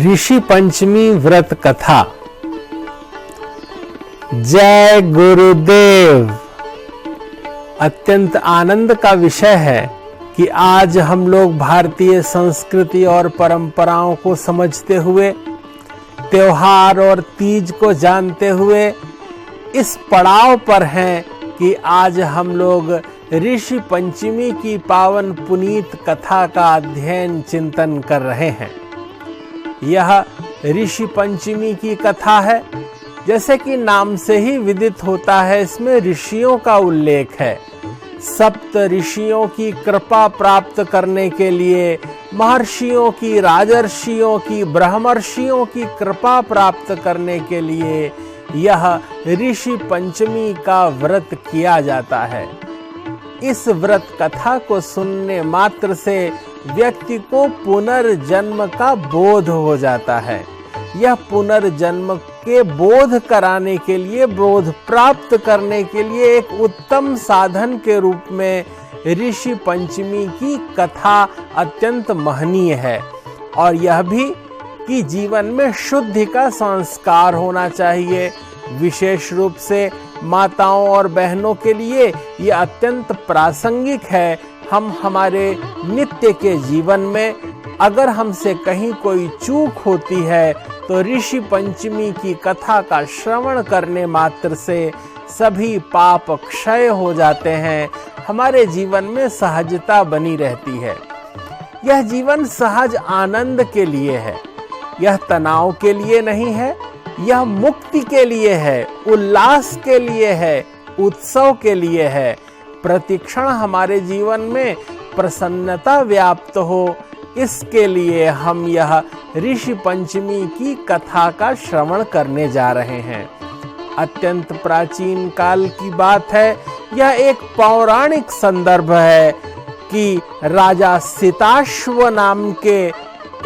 ऋषि पंचमी व्रत कथा। जय गुरुदेव। अत्यंत आनंद का विषय है कि आज हम लोग भारतीय संस्कृति और परंपराओं को समझते हुए, त्योहार और तीज को जानते हुए इस पड़ाव पर हैं कि आज हम लोग ऋषि पंचमी की पावन पुनीत कथा का अध्ययन चिंतन कर रहे हैं। यह ऋषि पंचमी की कथा है। जैसे कि नाम से ही विदित होता है, इसमें ऋषियों का उल्लेख है। सप्त ऋषियों की कृपा प्राप्त करने के लिए, महर्षियों की, राजर्षियों की, ब्रह्मर्षियों की कृपा प्राप्त करने के लिए यह ऋषि पंचमी का व्रत किया जाता है। इस व्रत कथा को सुनने मात्र से व्यक्ति को पुनर्जन्म का बोध हो जाता है। यह पुनर्जन्म के बोध कराने के लिए, बोध प्राप्त करने के लिए एक उत्तम साधन के रूप में ऋषि पंचमी की कथा अत्यंत महनीय है। और यह भी कि जीवन में शुद्धि का संस्कार होना चाहिए। विशेष रूप से माताओं और बहनों के लिए यह अत्यंत प्रासंगिक है। हम हमारे नित्य के जीवन में अगर हमसे कहीं कोई चूक होती है तो ऋषि पंचमी की कथा का श्रवण करने मात्र से सभी पाप क्षय हो जाते हैं। हमारे जीवन में सहजता बनी रहती है। यह जीवन सहज आनंद के लिए है। यह तनाव के लिए नहीं है। यह मुक्ति के लिए है, उल्लास के लिए है, उत्सव के लिए है। प्रतिक्षण हमारे जीवन में प्रसन्नता व्याप्त हो, इसके लिए हम यह ऋषि पंचमी की कथा का श्रवण करने जा रहे हैं। अत्यंत प्राचीन काल की बात है। यह एक पौराणिक संदर्भ है कि राजा सिताश्व नाम के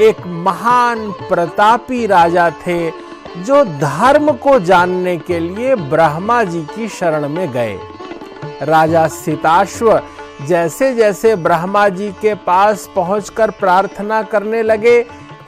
एक महान प्रतापी राजा थे, जो धर्म को जानने के लिए ब्रह्मा जी की शरण में गए। राजा सिताश्व जैसे जैसे ब्रह्मा जी के पास पहुंचकर प्रार्थना करने लगे,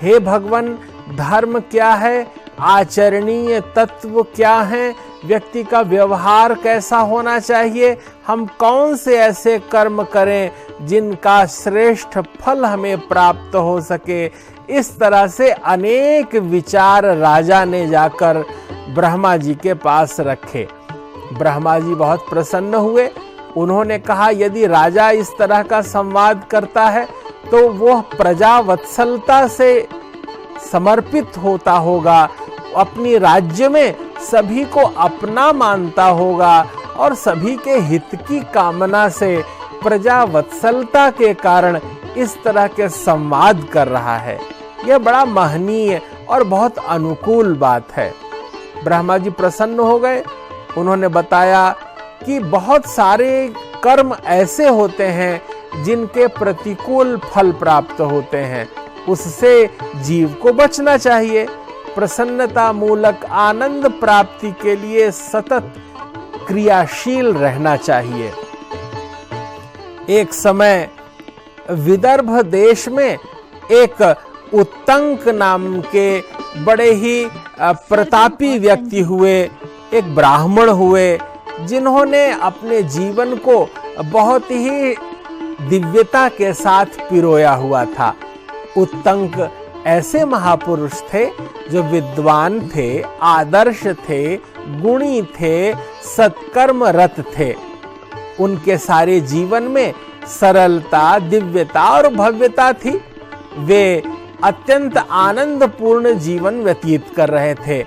हे भगवान, धर्म क्या है, आचरणीय तत्व क्या है, व्यक्ति का व्यवहार कैसा होना चाहिए, हम कौन से ऐसे कर्म करें जिनका श्रेष्ठ फल हमें प्राप्त हो सके। इस तरह से अनेक विचार राजा ने जाकर ब्रह्मा जी के पास रखे। ब्रह्मा जी बहुत प्रसन्न हुए। उन्होंने कहा, यदि राजा इस तरह का संवाद करता है तो वह प्रजा वत्सलता से समर्पित होता होगा, अपनी राज्य में सभी को अपना मानता होगा और सभी के हित की कामना से प्रजा वत्सलता के कारण इस तरह के संवाद कर रहा है। यह बड़ा महनीय और बहुत अनुकूल बात है। ब्रह्मा जी प्रसन्न हो गए। उन्होंने बताया कि बहुत सारे कर्म ऐसे होते हैं जिनके प्रतिकूल फल प्राप्त होते हैं, उससे जीव को बचना चाहिए। प्रसन्नता मूलक आनंद प्राप्ति के लिए सतत क्रियाशील रहना चाहिए। एक समय विदर्भ देश में एक उत्तंक नाम के बड़े ही प्रतापी व्यक्ति हुए, एक ब्राह्मण हुए, जिन्होंने अपने जीवन को बहुत ही दिव्यता के साथ पिरोया हुआ था। उत्तंक ऐसे महापुरुष थे जो विद्वान थे, आदर्श थे, गुणी थे, सत्कर्म रत थे। उनके सारे जीवन में सरलता, दिव्यता और भव्यता थी। वे अत्यंत आनंदपूर्ण जीवन व्यतीत कर रहे थे।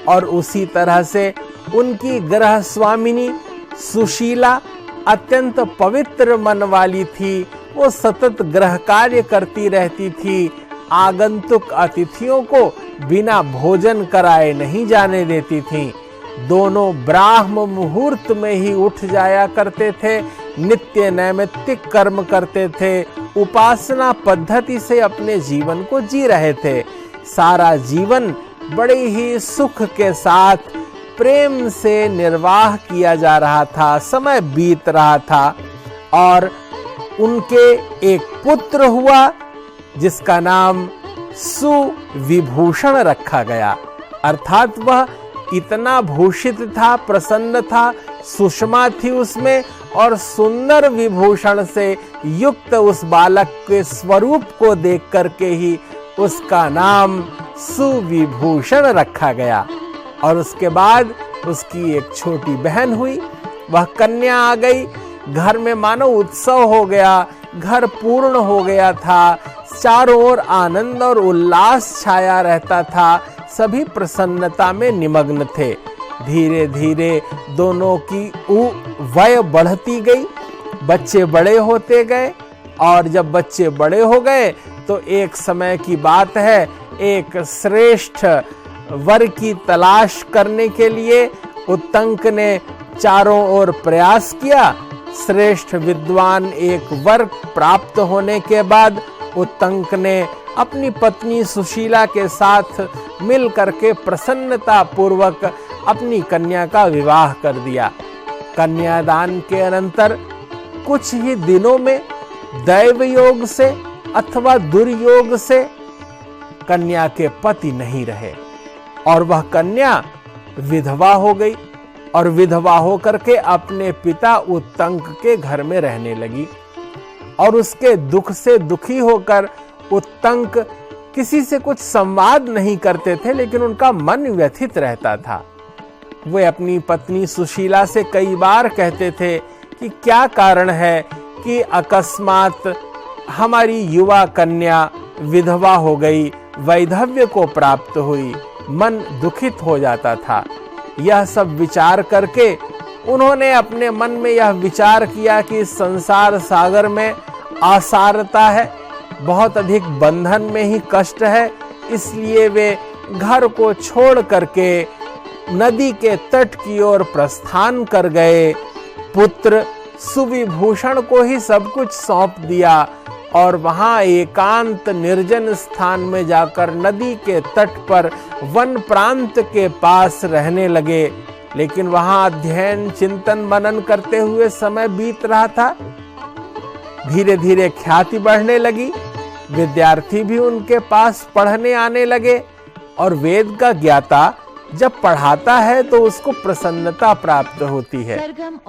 और उसी तरह से उनकी गृह स्वामिनी सुशीला अत्यंत पवित्र मन वाली थी। वो सतत गृह कार्य करती रहती थी। आगंतुक अतिथियों को बिना भोजन कराए नहीं जाने देती थी। दोनों ब्राह्म मुहूर्त में ही उठ जाया करते थे, नित्य नैमित्तिक कर्म करते थे, उपासना पद्धति से अपने जीवन को जी रहे थे। सारा जीवन बड़े ही सुख के साथ प्रेम से निर्वाह किया जा रहा था। समय बीत रहा था और उनके एक पुत्र हुआ जिसका नाम सुविभूषण रखा गया, अर्थात वह इतना भूषित था, प्रसन्न था, सुषमा थी उसमें, और सुंदर विभूषण से युक्त उस बालक के स्वरूप को देख करके ही उसका नाम सुविभूषण रखा गया। और उसके बाद उसकी एक छोटी बहन हुई, वह कन्या आ गई। घर में मानो उत्सव हो गया, घर पूर्ण हो गया था, चारों ओर आनंद और उल्लास छाया रहता था, सभी प्रसन्नता में निमग्न थे। धीरे धीरे दोनों की वय बढ़ती गई, बच्चे बड़े होते गए, और जब बच्चे बड़े हो गए तो एक समय की बात है, एक श्रेष्ठ वर की तलाश करने के लिए उत्तंक ने चारों ओर प्रयास किया। श्रेष्ठ विद्वान एक वर प्राप्त होने के बाद उत्तंक ने अपनी पत्नी सुशीला के साथ मिल करके प्रसन्नता पूर्वक अपनी कन्या का विवाह कर दिया। कन्यादान के अनंतर कुछ ही दिनों में दैव योग से अथवा दुर्योग से कन्या के पति नहीं रहे और वह कन्या विधवा हो गई, और विधवा होकर के अपने पिता उत्तंक के घर में रहने लगी। और उसके दुख से दुखी होकर उत्तंक किसी से कुछ संवाद नहीं करते थे, लेकिन उनका मन व्यथित रहता था। वे अपनी पत्नी सुशीला से कई बार कहते थे कि क्या कारण है कि अकस्मात हमारी युवा कन्या विधवा हो गई, वैधव्य को प्राप्त हुई। मन दुखित हो जाता था। यह सब विचार करके उन्होंने अपने मन में यह विचार किया कि इस संसार सागर में आसारता है, बहुत अधिक बंधन में ही कष्ट है, इसलिए वे घर को छोड़ करके नदी के तट की ओर प्रस्थान कर गए। पुत्र सुविभूषण को ही सब कुछ सौंप दिया और वहां एकांत निर्जन स्थान में जाकर नदी के तट पर वन प्रांत के पास रहने लगे। लेकिन वहां अध्ययन चिंतन मनन करते हुए समय बीत रहा था। धीरे धीरे ख्याति बढ़ने लगी, विद्यार्थी भी उनके पास पढ़ने आने लगे, और वेद का ज्ञाता जब पढ़ाता है तो उसको प्रसन्नता प्राप्त होती है।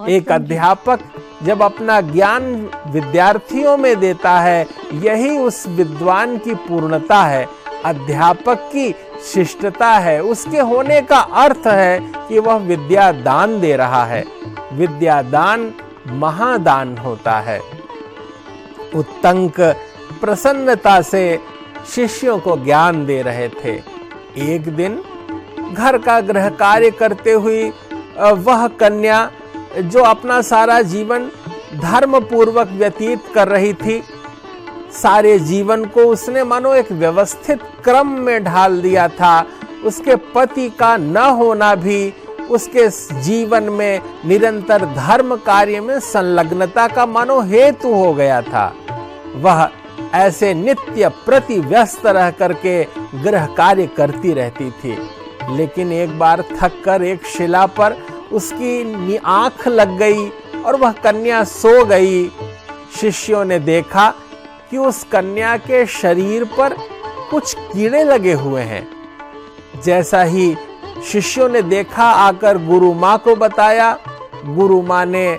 एक अध्यापक जब अपना ज्ञान विद्यार्थियों में देता है, यही उस विद्वान की पूर्णता है, अध्यापक की शिष्टता है। उसके होने का अर्थ है कि वह विद्या दान दे रहा है। विद्या दान महादान होता है। उत्तंक प्रसन्नता से शिष्यों को ज्ञान दे रहे थे। एक दिन घर का गृह कार्य करते हुई वह कन्या जो अपना सारा जीवन धर्म पूर्वक व्यतीत कर रही थी, सारे जीवन को उसने मानो एक व्यवस्थित क्रम में ढाल दिया था। उसके पति का न होना भी उसके जीवन में निरंतर धर्म कार्य में संलग्नता का मानो हेतु हो गया था। वह ऐसे नित्य प्रति व्यस्त रह करके गृह कार्य करती रहती थी। लेकिन एक बार थक कर एक शिला पर उसकी आंख लग गई और वह कन्या सो गई। शिष्यों ने देखा कि उस कन्या के शरीर पर कुछ कीड़े लगे हुए हैं। जैसा ही शिष्यों ने देखा, आकर गुरु माँ को बताया। गुरु माँ ने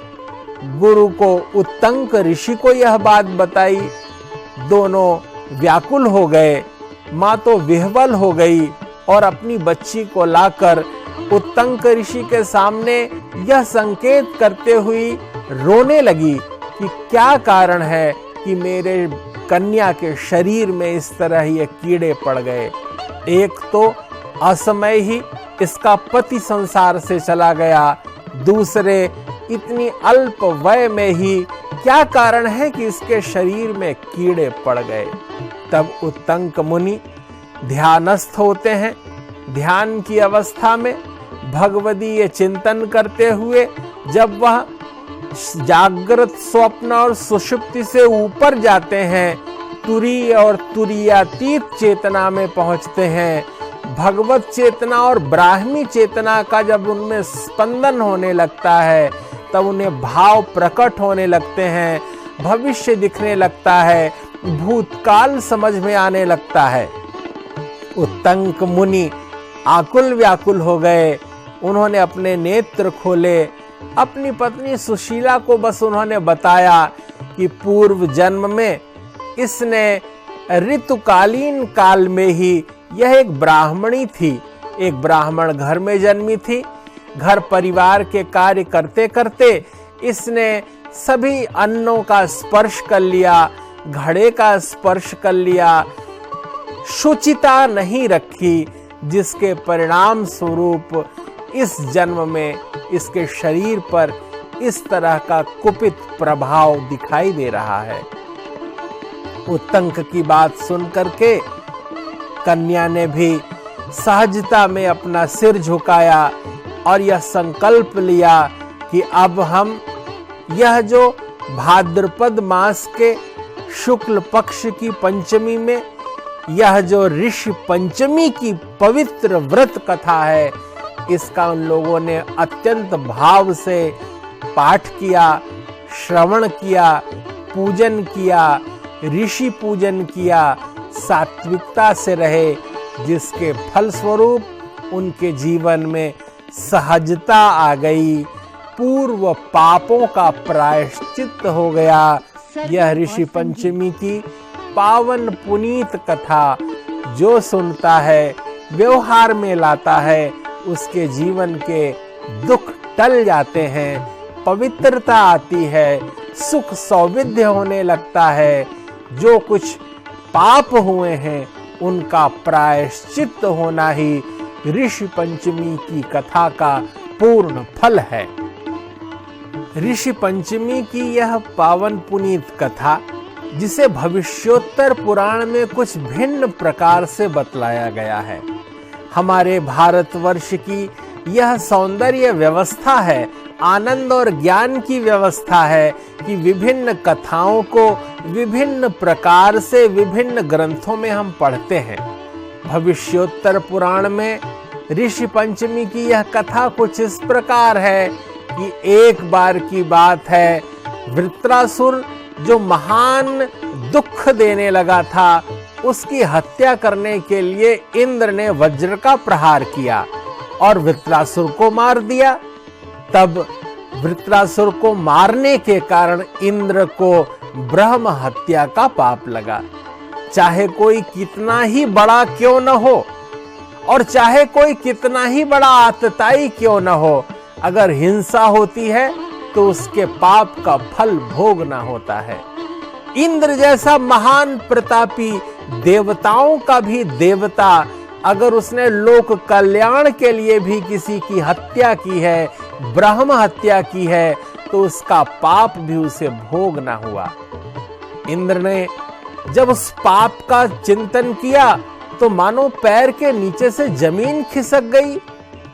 गुरु को उत्तंक ऋषि को यह बात बताई। दोनों व्याकुल हो गए। माँ तो विह्वल हो गई और अपनी बच्ची को लाकर उत्तंक ऋषि के सामने यह संकेत करते हुई रोने लगी कि क्या कारण है कि मेरे कन्या के शरीर में इस तरह ये कीड़े पड़ गए। एक तो असमय ही इसका पति संसार से चला गया, दूसरे इतनी अल्प वय में ही क्या कारण है कि इसके शरीर में कीड़े पड़ गए। तब उत्तंक मुनि ध्यानस्थ होते हैं। ध्यान की अवस्था में भगवदीय चिंतन करते हुए जब वह जागृत, स्वप्न और सुषुप्ति से ऊपर जाते हैं, तुरीय और तुरीयातीत चेतना में पहुंचते हैं, भगवत चेतना और ब्राह्मी चेतना का जब उनमें स्पंदन होने लगता है, तब उन्हें भाव प्रकट होने लगते हैं, भविष्य दिखने लगता है, भूतकाल समझ में आने लगता है। उत्तंक मुनि आकुल व्याकुल हो गए। उन्होंने अपने नेत्र खोले। अपनी पत्नी सुशीला को बस उन्होंने बताया कि पूर्व जन्म में इसने ऋतुकालीन काल में ही, यह एक ब्राह्मणी थी, एक ब्राह्मण घर में जन्मी थी। घर परिवार के कार्य करते करते इसने सभी अन्नों का स्पर्श कर लिया, घड़े का स्पर्श कर लिया, शुचिता नहीं रखी, जिसके परिणाम स्वरूप इस जन्म में इसके शरीर पर इस तरह का कुपित प्रभाव दिखाई दे रहा है। उत्तंक की बात सुनकर के कन्या ने भी सहजता में अपना सिर झुकाया और यह संकल्प लिया कि अब हम यह जो भाद्रपद मास के शुक्ल पक्ष की पंचमी में यह जो ऋषि पंचमी की पवित्र व्रत कथा है, इसका उन लोगों ने अत्यंत भाव से पाठ किया, श्रवण किया, पूजन किया, ऋषि पूजन किया, सात्विकता से रहे, जिसके फलस्वरूप उनके जीवन में सहजता आ गई, पूर्व पापों का प्रायश्चित हो गया। यह ऋषि पंचमी की पावन पुनीत कथा जो सुनता है, व्यवहार में लाता है, उसके जीवन के दुख टल जाते हैं, पवित्रता आती है, सुख सौविध्य होने लगता है। जो कुछ पाप हुए हैं उनका प्रायश्चित होना ही ऋषि पंचमी की कथा का पूर्ण फल है। ऋषि पंचमी की यह पावन पुनीत कथा, जिसे भविष्योत्तर पुराण में कुछ भिन्न प्रकार से बतलाया गया है, हमारे भारतवर्ष की यह सौंदर्य व्यवस्था है, आनंद और ज्ञान की व्यवस्था है कि विभिन्न कथाओं को विभिन्न प्रकार से विभिन्न ग्रंथों में हम पढ़ते हैं। भविष्योत्तर पुराण में ऋषि पंचमी की यह कथा कुछ इस प्रकार है कि एक बार की बात है, वृत्रासुर जो महान दुख देने लगा था, उसकी हत्या करने के लिए इंद्र ने वज्र का प्रहार किया और वृत्रासुर को मार दिया। तब वृत्रासुर को मारने के कारण इंद्र को ब्रह्म हत्या का पाप लगा। चाहे कोई कितना ही बड़ा क्यों न हो और चाहे कोई कितना ही बड़ा आतताई क्यों न हो, अगर हिंसा होती है तो उसके पाप का फल भोगना होता है। इंद्र जैसा महान प्रतापी, देवताओं का भी देवता, अगर उसने लोक कल्याण के लिए भी किसी की हत्या की है, ब्रह्म हत्या की है, तो उसका पाप भी उसे भोगना हुआ। इंद्र ने जब उस पाप का चिंतन किया तो मानो पैर के नीचे से जमीन खिसक गई।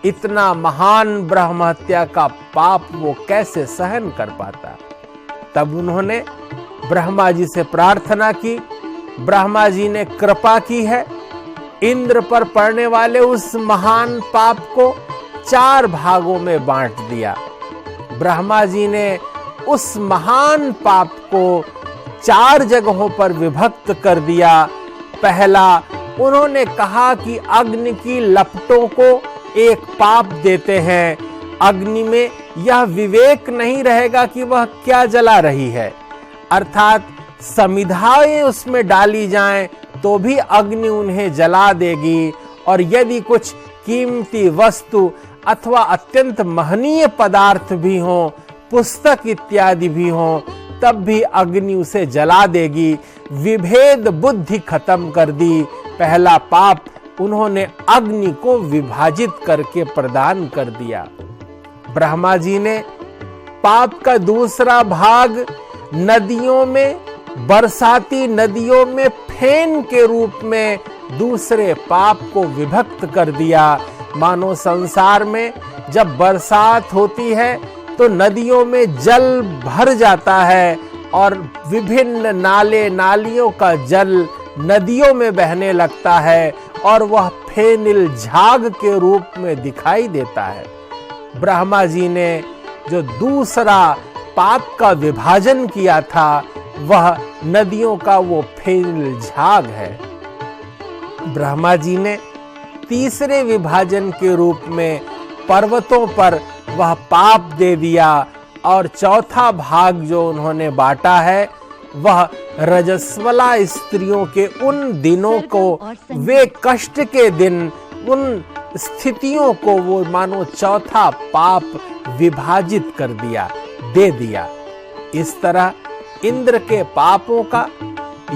इतना महान ब्रह्म हत्या का पाप वो कैसे सहन कर पाता। तब उन्होंने ब्रह्मा जी से प्रार्थना की। ब्रह्मा जी ने कृपा की है, इंद्र पर पड़ने वाले उस महान पाप को 4 भागों में बांट दिया। ब्रह्मा जी ने उस महान पाप को 4 जगहों पर विभक्त कर दिया। पहला, उन्होंने कहा कि अग्नि की लपटों को एक पाप देते हैं। अग्नि में यह विवेक नहीं रहेगा कि वह क्या जला रही है, अर्थात समिधाएं उसमें डाली जाएं तो भी अग्नि उन्हें जला देगी। और यदि कुछ कीमती वस्तु अथवा अत्यंत महनीय पदार्थ भी हों, पुस्तक इत्यादि भी हों, तब भी अग्नि उसे जला देगी। विभेद बुद्धि खत्म कर दी। पहला पाप उन्होंने अग्नि को विभाजित करके प्रदान कर दिया। ब्रह्मा जी ने पाप का दूसरा भाग नदियों में, बरसाती नदियों में फेन के रूप में दूसरे पाप को विभक्त कर दिया। मानो संसार में जब बरसात होती है तो नदियों में जल भर जाता है और विभिन्न नाले नालियों का जल नदियों में बहने लगता है और वह फेनिल झाग के रूप में दिखाई देता है। ब्रह्मा जी ने जो दूसरा पाप का विभाजन किया था, वह नदियों का वो फेनिल झाग है। ब्रह्मा जी ने तीसरे विभाजन के रूप में पर्वतों पर वह पाप दे दिया और चौथा भाग जो उन्होंने बांटा है वह रजस्वला स्त्रियों के उन दिनों को, वे कष्ट के दिन, उन स्थितियों को वो मानो चौथा पाप विभाजित कर दिया, दे दिया। इस तरह इंद्र के पापों का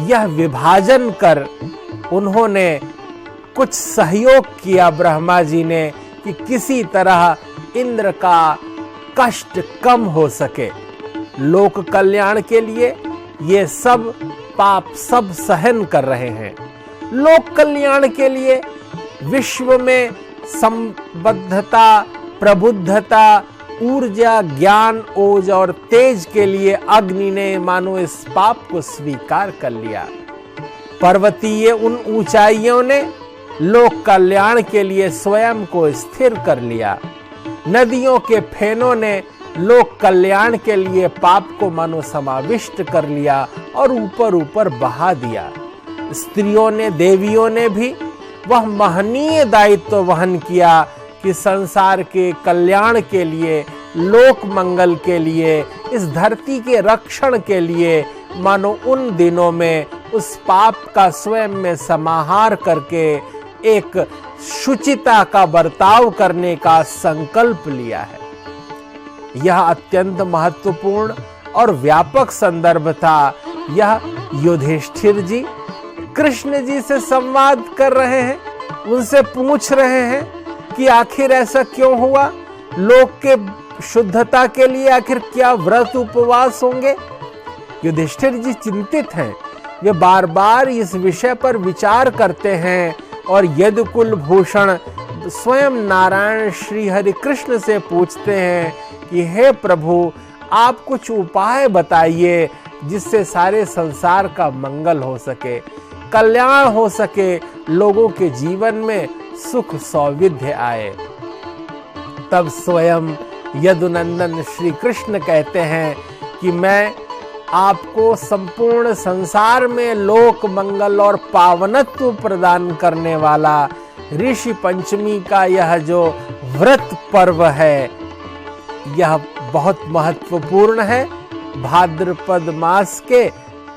यह विभाजन कर उन्होंने कुछ सहयोग किया ब्रह्मा जी ने कि किसी तरह इंद्र का कष्ट कम हो सके। लोक कल्याण के लिए ये सब पाप सब सहन कर रहे हैं। लोक कल्याण के लिए विश्व में संबद्धता, प्रबुद्धता, ऊर्जा, ज्ञान, ओज और तेज के लिए अग्नि ने मानो इस पाप को स्वीकार कर लिया। पर्वतीय उन ऊंचाइयों ने लोक कल्याण के लिए स्वयं को स्थिर कर लिया। नदियों के फेनों ने लोक कल्याण के लिए पाप को मानो समाविष्ट कर लिया और ऊपर ऊपर बहा दिया। स्त्रियों ने, देवियों ने भी वह महनीय दायित्व वहन किया कि संसार के कल्याण के लिए, लोक मंगल के लिए, इस धरती के रक्षण के लिए मानो उन दिनों में उस पाप का स्वयं में समाहार करके एक शुचिता का बर्ताव करने का संकल्प लिया है। यह अत्यंत महत्वपूर्ण और व्यापक संदर्भ था। यह युधिष्ठिर जी कृष्ण जी से संवाद कर रहे हैं, उनसे पूछ रहे हैं कि आखिर ऐसा क्यों हुआ, लोक के शुद्धता के लिए आखिर क्या व्रत उपवास होंगे। युधिष्ठिर जी चिंतित हैं, वे बार बार इस विषय पर विचार करते हैं और यदुकुल भूषण स्वयं नारायण श्री हरि कृष्ण से पूछते हैं कि हे प्रभु, आप कुछ उपाय बताइए जिससे सारे संसार का मंगल हो सके, कल्याण हो सके, लोगों के जीवन में सुख सौविध्य आए। तब स्वयं यदुनंदन श्री कृष्ण कहते हैं कि मैं आपको संपूर्ण संसार में लोक मंगल और पावनत्व प्रदान करने वाला ऋषि पंचमी का यह जो व्रत पर्व है, यह बहुत महत्वपूर्ण है। भाद्रपद मास के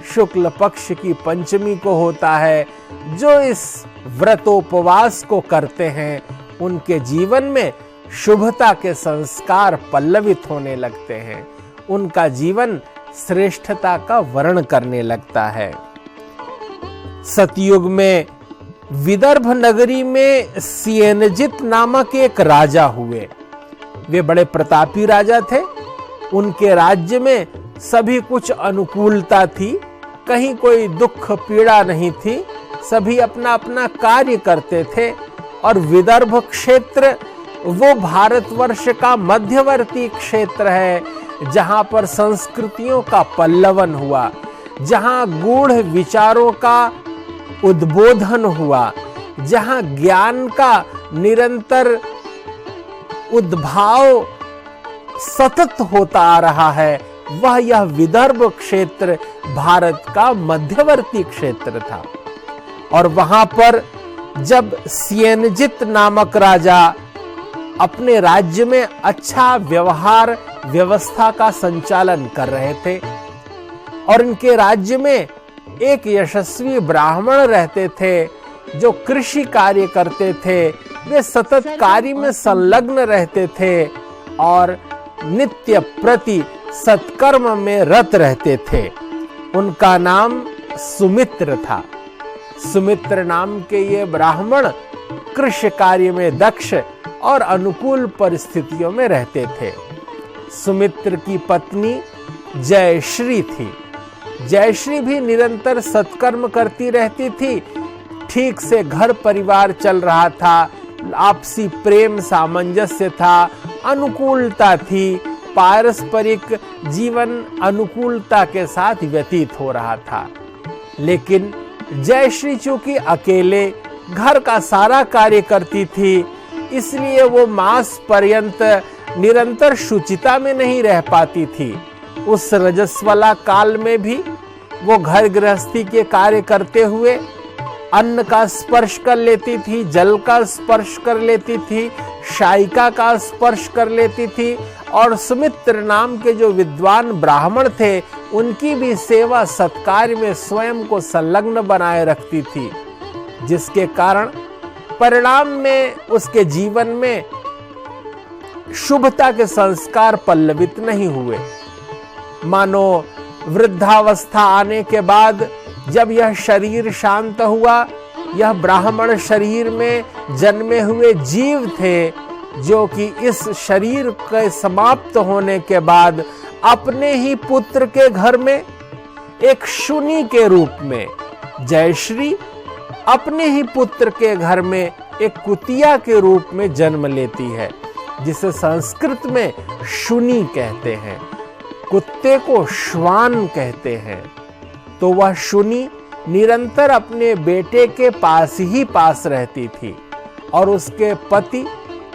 शुक्ल पक्ष की पंचमी को होता है। जो इस व्रतोपवास को करते हैं उनके जीवन में शुभता के संस्कार पल्लवित होने लगते हैं, उनका जीवन श्रेष्ठता का वर्ण करने लगता है। सतयुग में विदर्भ नगरी में सियनजित नामक एक राजा हुए। वे बड़े प्रतापी राजा थे। उनके राज्य में सभी कुछ अनुकूलता थी, कहीं कोई दुख पीड़ा नहीं थी, सभी अपना अपना कार्य करते थे। और विदर्भ क्षेत्र वो भारतवर्ष का मध्यवर्ती क्षेत्र है जहां पर संस्कृतियों का पल्लवन हुआ, जहां गूढ़ विचारों का उद्बोधन हुआ, जहां ज्ञान का निरंतर उद्भाव सतत होता आ रहा है, वह यह विदर्भ क्षेत्र भारत का मध्यवर्ती क्षेत्र था। और वहां पर जब सियनजित नामक राजा अपने राज्य में अच्छा व्यवहार व्यवस्था का संचालन कर रहे थे और इनके राज्य में एक यशस्वी ब्राह्मण रहते थे जो कृषि कार्य करते थे, वे सतत कार्य में संलग्न रहते थे और नित्य प्रति सत्कर्म में रत रहते थे। उनका नाम सुमित्र था। सुमित्र नाम के ये ब्राह्मण कृषि कार्य में दक्ष और अनुकूल परिस्थितियों में रहते थे। सुमित्र की पत्नी जयश्री थी। जयश्री भी निरंतर सत्कर्म करती रहती थी। ठीक से घर परिवार चल रहा था, आपसी प्रेम सामंजस्य था, अनुकूलता थी, पारस्परिक जीवन अनुकूलता के साथ व्यतीत हो रहा था। लेकिन जयश्री चूंकि अकेले घर का सारा कार्य करती थी, इसलिए वो मास पर्यंत निरंतर शुचिता में नहीं रह पाती थी। उस रजस्वला काल में भी वो घर गृहस्थी के कार्य करते हुए अन्न का स्पर्श कर लेती थी, जल का स्पर्श कर लेती थी, शायिका का स्पर्श कर लेती थी और सुमित्र नाम के जो विद्वान ब्राह्मण थे उनकी भी सेवा सत्कार में स्वयं को संलग्न बनाए रखती थी, जिसके कारण परिणाम में उसके जीवन में शुभता के संस्कार पल्लवित नहीं हुए। मानो वृद्धावस्था आने के बाद जब यह शरीर शांत हुआ, यह ब्राह्मण शरीर में जन्मे हुए जीव थे जो कि इस शरीर के समाप्त होने के बाद अपने ही पुत्र के घर में एक शुनि के रूप में, जयश्री अपने ही पुत्र के घर में एक कुतिया के रूप में जन्म लेती है, जिसे संस्कृत में शुनि कहते हैं, कुत्ते को श्वान कहते हैं। तो वह शुनि निरंतर अपने बेटे के पास ही पास रहती थी और उसके पति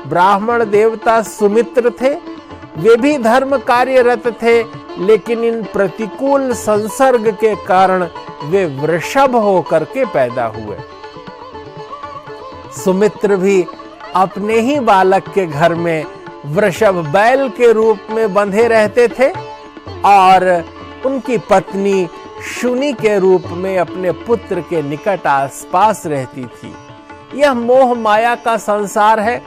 ब्राह्मण देवता सुमित्र थे। वे भी धर्म कार्यरत थे, लेकिन इन प्रतिकूल संसर्ग के कारण वे वृषभ होकर के पैदा हुए। सुमित्र भी अपने ही बालक के घर में वृषभ बैल के रूप में बंधे रहते थे और उनकी पत्नी शुनि के रूप में अपने पुत्र के निकट आसपास रहती थी। यह मोह माया का संसार है।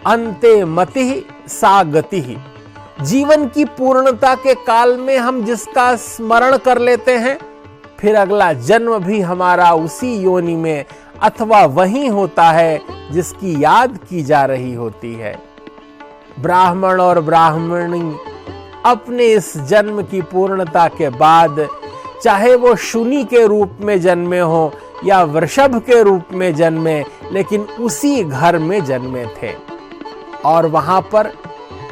अंते मति सा गति। जीवन की पूर्णता के काल में हम जिसका स्मरण कर लेते हैं, फिर अगला जन्म भी हमारा उसी योनि में अथवा वही होता है जिसकी याद की जा रही होती है। ब्राह्मण और ब्राह्मणी अपने इस जन्म की पूर्णता के बाद, चाहे वो शुनि के रूप में जन्मे हो या वृषभ के रूप में जन्मे, लेकिन उसी घर में जन्मे थे और वहां पर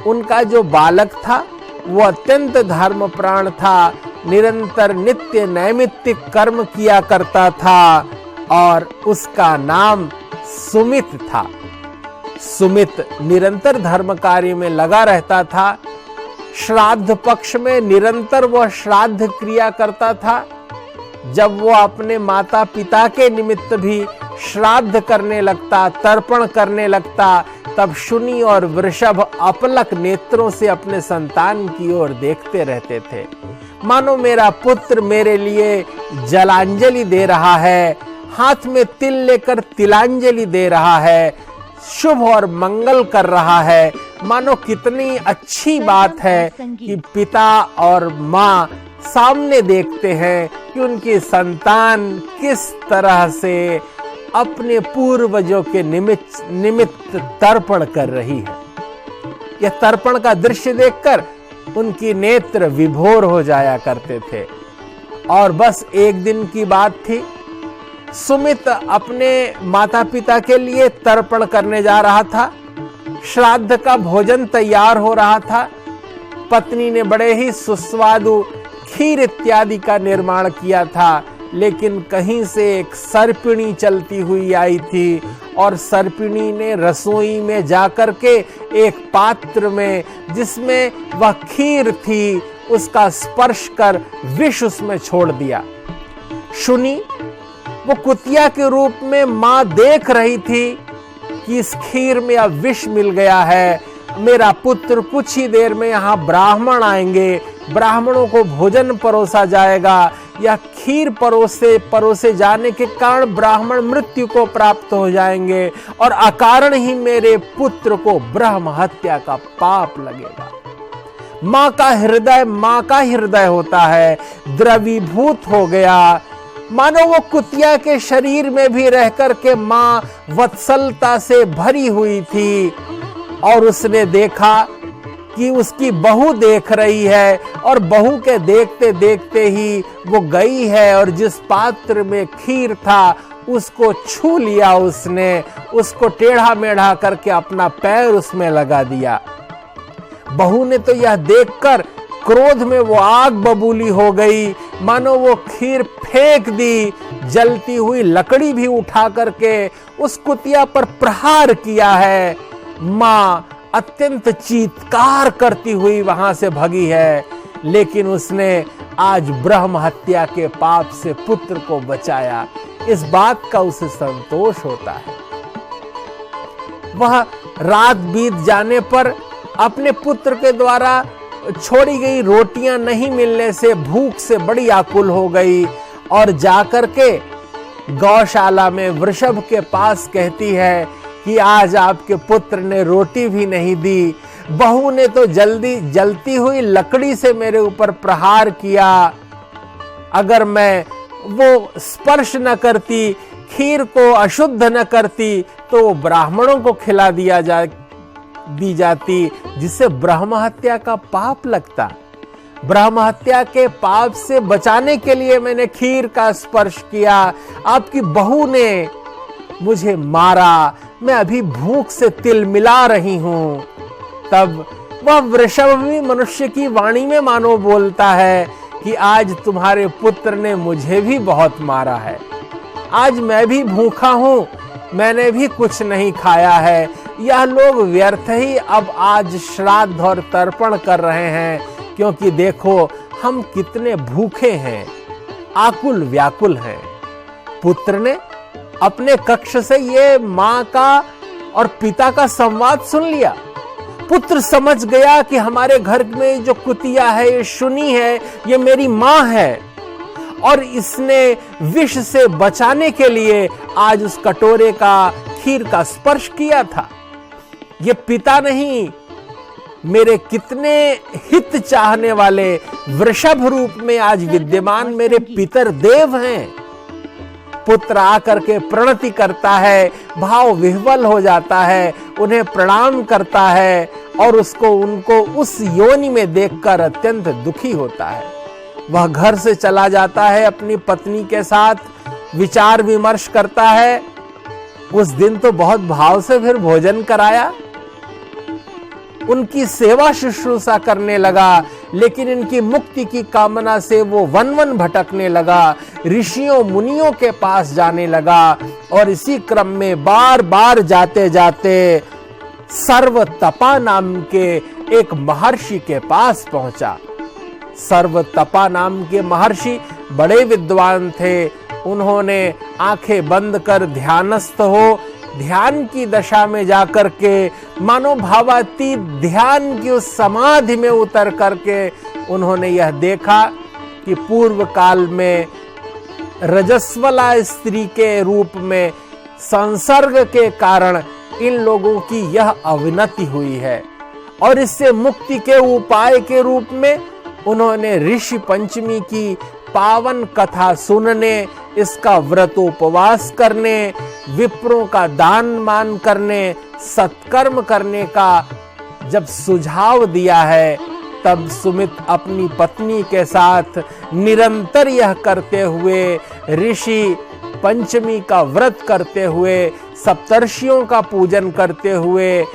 उनका जो बालक था वो अत्यंत धर्मप्राण था, निरंतर नित्य नैमित्तिक कर्म किया करता था और उसका नाम सुमित था। सुमित निरंतर धर्म कार्य में लगा रहता था। श्राद्ध पक्ष में निरंतर वह श्राद्ध क्रिया करता था। जब वो अपने माता पिता के निमित्त भी श्राद्ध करने लगता, तर्पण करने लगता, तब शुनि और वृषभ अपलक नेत्रों से अपने संतान की ओर देखते रहते थे, मानो मेरा पुत्र मेरे लिए जलांजलि दे रहा है, हाथ में तिल लेकर तिलांजलि दे रहा है, शुभ और मंगल कर रहा है। मानो कितनी अच्छी बात है कि पिता और माँ सामने देखते हैं कि उनकी संतान किस तरह से अपने पूर्वजों के निमित्त तर्पण कर रही है। यह तर्पण का दृश्य देखकर उनकी नेत्र विभोर हो जाया करते थे। और बस एक दिन की बात थी, सुमित अपने माता पिता के लिए तर्पण करने जा रहा था। श्राद्ध का भोजन तैयार हो रहा था। पत्नी ने बड़े ही सुस्वादु खीर इत्यादि का निर्माण किया था, लेकिन कहीं से एक सर्पिणी चलती हुई आई थी और सर्पिणी ने रसोई में जाकर के एक पात्र में जिसमें वह खीर थी उसका स्पर्श कर विष उसमें छोड़ दिया। शुनि वो कुतिया के रूप में मां देख रही थी कि इस खीर में अब विष मिल गया है, मेरा पुत्र कुछ ही देर में यहाँ ब्राह्मण आएंगे, ब्राह्मणों को भोजन परोसा जाएगा, या खीर परोसे जाने के कारण ब्राह्मण मृत्यु को प्राप्त हो जाएंगे और अकारण ही मेरे पुत्र को ब्रह्म हत्या का पाप लगेगा। मां का हृदय होता है, द्रवीभूत हो गया। मानो वो कुतिया के शरीर में भी रहकर के मां वत्सलता से भरी हुई थी और उसने देखा कि उसकी बहू देख रही है और बहू के देखते देखते ही वो गई है और जिस पात्र में खीर था उसको छू लिया उसने, उसको टेढ़ा मेढ़ा करके अपना पैर उसमें लगा दिया। बहू ने तो यह देखकर क्रोध में वो आग बबूली हो गई, मानो वो खीर फेंक दी, जलती हुई लकड़ी भी उठा करके उस कुतिया पर प्रहार किया है। मां अत्यंत चीत्कार करती हुई वहां से भगी है, लेकिन उसने आज ब्रह्म हत्या के पाप से पुत्र को बचाया। इस बात का उसे संतोष होता है। वह रात बीत जाने पर अपने पुत्र के द्वारा छोड़ी गई रोटियां नहीं मिलने से भूख से बड़ी आकुल हो गई और जाकर के गौशाला में वृषभ के पास कहती है कि आज आपके पुत्र ने रोटी भी नहीं दी, बहू ने तो जलती हुई लकड़ी से मेरे ऊपर प्रहार किया। अगर मैं वो स्पर्श न करती, खीर को अशुद्ध न करती, तो वो ब्राह्मणों को खिला दी जाती, जिससे ब्रह्म हत्या का पाप लगता। ब्रह्म हत्या के पाप से बचाने के लिए मैंने खीर का स्पर्श किया, आपकी बहू ने मुझे मारा, मैं अभी भूख से तिलमिला रही हूं। तब वह वृषभ भी मनुष्य की वाणी में मानो बोलता है कि आज तुम्हारे पुत्र ने मुझे भी बहुत मारा है, आज मैं भी भूखा हूं, मैंने भी कुछ नहीं खाया है। यह लोग व्यर्थ ही अब आज श्राद्ध और तर्पण कर रहे हैं, क्योंकि देखो हम कितने भूखे हैं, आकुल व्याकुल हैं। पुत्र ने अपने कक्ष से ये मां का और पिता का संवाद सुन लिया। पुत्र समझ गया कि हमारे घर में जो कुतिया है, ये शुनी है, ये मेरी मां है, और इसने विष से बचाने के लिए आज उस कटोरे का खीर का स्पर्श किया था। ये पिता नहीं, मेरे कितने हित चाहने वाले वृषभ रूप में आज विद्यमान मेरे पितर देव हैं। पुत्र आकर के प्रणति करता है, भाव विह्वल हो जाता है, उन्हें प्रणाम करता है और उनको उस योनि में देखकर अत्यंत दुखी होता है। वह घर से चला जाता है, अपनी पत्नी के साथ विचार विमर्श करता है। उस दिन तो बहुत भाव से फिर भोजन कराया, उनकी सेवा शुश्रूषा करने लगा, लेकिन इनकी मुक्ति की कामना से वो वन वन भटकने लगा, ऋषियों मुनियों के पास जाने लगा और इसी क्रम में बार बार जाते जाते सर्वतपा नाम के एक महर्षि के पास पहुंचा। सर्वतपा नाम के महर्षि बड़े विद्वान थे। उन्होंने आंखें बंद कर ध्यानस्थ हो ध्यान की दशा में जाकर के मानो भावातीत ध्यान की उस समाधि में उतर करके उन्होंने यह देखा कि पूर्व काल में रजस्वला स्त्री के रूप में संसर्ग के कारण इन लोगों की यह अवनति हुई है, और इससे मुक्ति के उपाय के रूप में उन्होंने ऋषि पंचमी की पावन कथा सुनने, इसका व्रतोपवास करने, विप्रों का दान मान करने, सत्कर्म करने का जब सुझाव दिया है, तब सुमित अपनी पत्नी के साथ निरंतर यह करते हुए, ऋषि पंचमी का व्रत करते हुए, सप्तर्षियों का पूजन करते हुए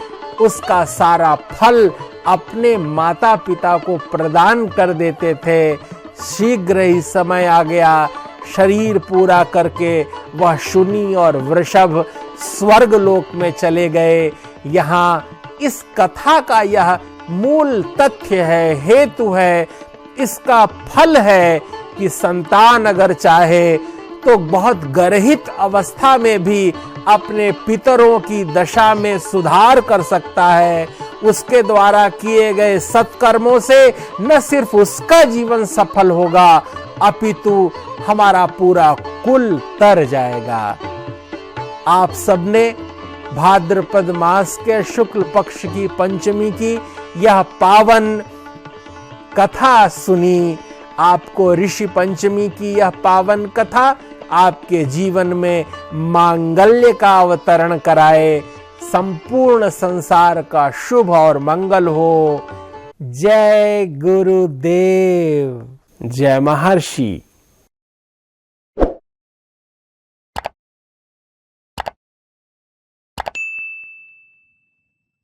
उसका सारा फल अपने माता पिता को प्रदान कर देते थे। शीघ्र ही समय आ गया, शरीर पूरा करके वह शुनी और वृषभ स्वर्ग लोक में चले गए। यहाँ इस कथा का यह मूल तथ्य है, हेतु है, इसका फल है कि संतान अगर चाहे तो बहुत गर्हित अवस्था में भी अपने पितरों की दशा में सुधार कर सकता है। उसके द्वारा किए गए सत्कर्मों से न सिर्फ उसका जीवन सफल होगा, अपितु हमारा पूरा कुल तर जाएगा। आप सबने भाद्रपद मास के शुक्ल पक्ष की पंचमी की यह पावन कथा सुनी। आपको ऋषि पंचमी की यह पावन कथा आपके जीवन में मांगल्य का अवतरण कराए। संपूर्ण संसार का शुभ और मंगल हो। जय गुरुदेव, जय महर्षि।